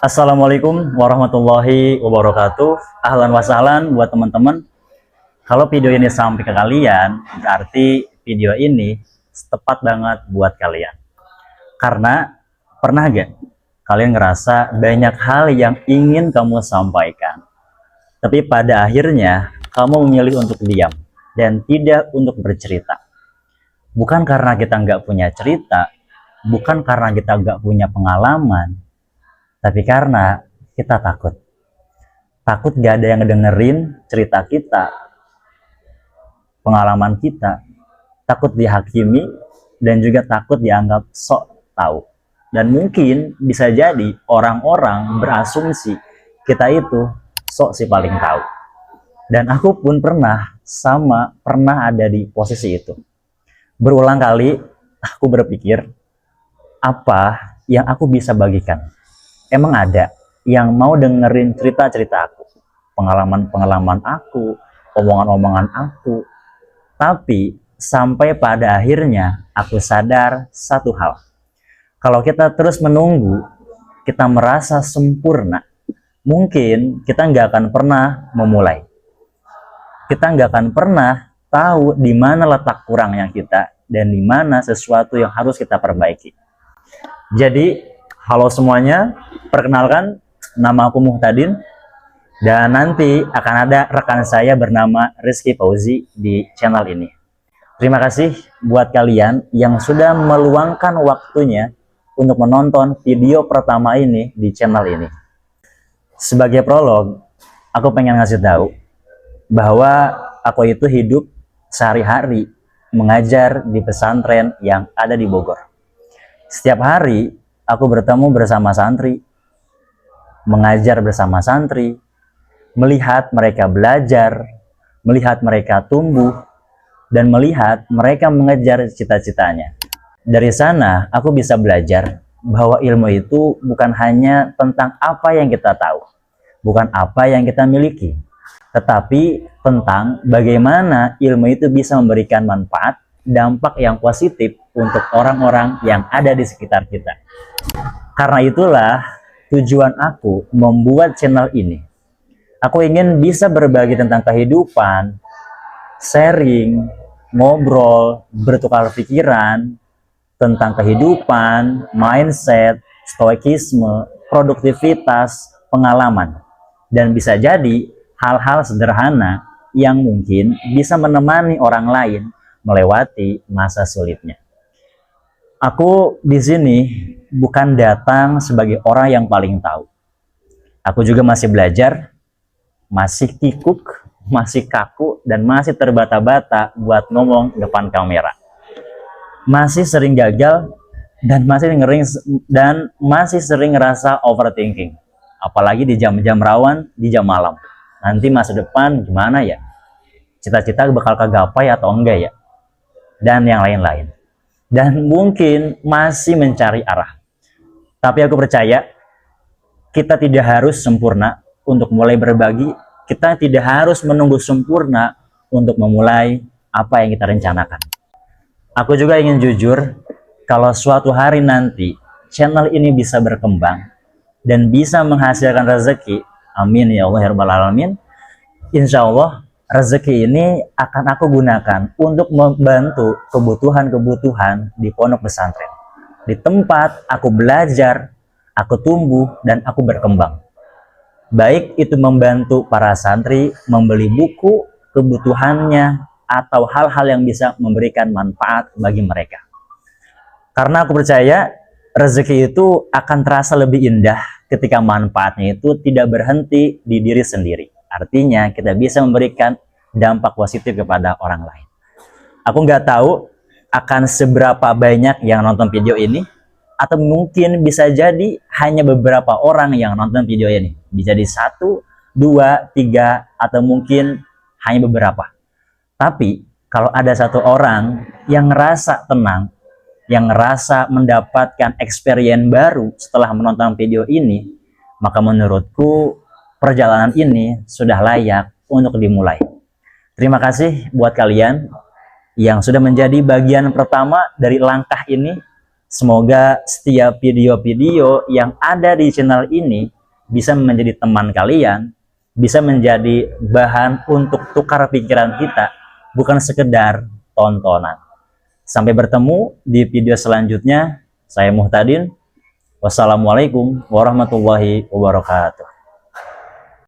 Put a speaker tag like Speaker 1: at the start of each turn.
Speaker 1: Assalamualaikum warahmatullahi wabarakatuh. Ahlan wa sahlan buat teman-teman. Kalau video ini sampai ke kalian, berarti video ini tepat banget buat kalian. Karena pernah gak kalian ngerasa banyak hal yang ingin kamu sampaikan, tapi pada akhirnya kamu memilih untuk diam dan tidak untuk bercerita. Bukan karena kita nggak punya cerita, bukan karena kita nggak punya pengalaman, tapi karena kita takut. Takut gak ada yang ngedengerin cerita kita, pengalaman kita. Takut dihakimi, dan juga takut dianggap sok tahu. Dan mungkin bisa jadi orang-orang berasumsi kita itu sok si paling tahu. Dan aku pun pernah ada di posisi itu. Berulang kali aku berpikir, apa yang aku bisa bagikan? Emang ada yang mau dengerin cerita-cerita aku, pengalaman-pengalaman aku, omongan-omongan aku. Tapi sampai pada akhirnya aku sadar satu hal. Kalau kita terus menunggu, kita merasa sempurna, mungkin kita nggak akan pernah memulai. Kita nggak akan pernah tahu di mana letak kurangnya kita dan di mana sesuatu yang harus kita perbaiki. Jadi, halo semuanya, perkenalkan, nama aku Muhtadin, dan nanti akan ada rekan saya bernama Rizky Fauzi di channel ini. Terima kasih buat kalian yang sudah meluangkan waktunya untuk menonton video pertama ini di channel ini. Sebagai prolog, aku pengen ngasih tahu bahwa aku itu hidup sehari-hari mengajar di pesantren yang ada di Bogor. Setiap hari aku bertemu bersama santri, mengajar bersama santri, melihat mereka belajar, melihat mereka tumbuh, dan melihat mereka mengejar cita-citanya. Dari sana aku bisa belajar bahwa ilmu itu bukan hanya tentang apa yang kita tahu, bukan apa yang kita miliki, tetapi tentang bagaimana ilmu itu bisa memberikan manfaat, dampak yang positif untuk orang-orang yang ada di sekitar kita. Karena itulah tujuan aku membuat channel ini. Aku ingin bisa berbagi tentang kehidupan, sharing, ngobrol, bertukar pikiran tentang kehidupan, mindset, stoikisme, produktivitas, pengalaman. Dan bisa jadi hal-hal sederhana yang mungkin bisa menemani orang lain melewati masa sulitnya. Aku di sini bukan datang sebagai orang yang paling tahu. Aku juga masih belajar, masih kikuk, masih kaku, dan masih terbata-bata buat ngomong depan kamera. Masih sering gagal dan masih sering ngerasa overthinking. Apalagi di jam-jam rawan, di jam malam. Nanti masa depan gimana ya? Cita-cita bakal kegapai atau enggak ya? Dan yang lain-lain. Dan mungkin masih mencari arah. Tapi aku percaya kita tidak harus sempurna untuk mulai berbagi. Kita tidak harus menunggu sempurna untuk memulai apa yang kita rencanakan. Aku juga ingin jujur, kalau suatu hari nanti channel ini bisa berkembang dan bisa menghasilkan rezeki, amin ya Allah ya Rabbal Alamin, insya Allah rezeki ini akan aku gunakan untuk membantu kebutuhan-kebutuhan di pondok pesantren. Di tempat aku belajar, aku tumbuh, dan aku berkembang. Baik itu membantu para santri membeli buku, kebutuhannya, atau hal-hal yang bisa memberikan manfaat bagi mereka. Karena aku percaya rezeki itu akan terasa lebih indah ketika manfaatnya itu tidak berhenti di diri sendiri. Artinya kita bisa memberikan dampak positif kepada orang lain. Aku nggak tahu akan seberapa banyak yang nonton video ini, atau mungkin bisa jadi hanya beberapa orang yang nonton video ini. Bisa jadi 1, 2, 3, atau mungkin hanya beberapa. Tapi kalau ada satu orang yang ngerasa tenang, yang ngerasa mendapatkan experience baru setelah menonton video ini, maka menurutku perjalanan ini sudah layak untuk dimulai. Terima kasih buat kalian yang sudah menjadi bagian pertama dari langkah ini. Semoga setiap video-video yang ada di channel ini bisa menjadi teman kalian, bisa menjadi bahan untuk tukar pikiran kita, bukan sekedar tontonan. Sampai bertemu di video selanjutnya. Saya Muhtadin. Wassalamualaikum warahmatullahi wabarakatuh.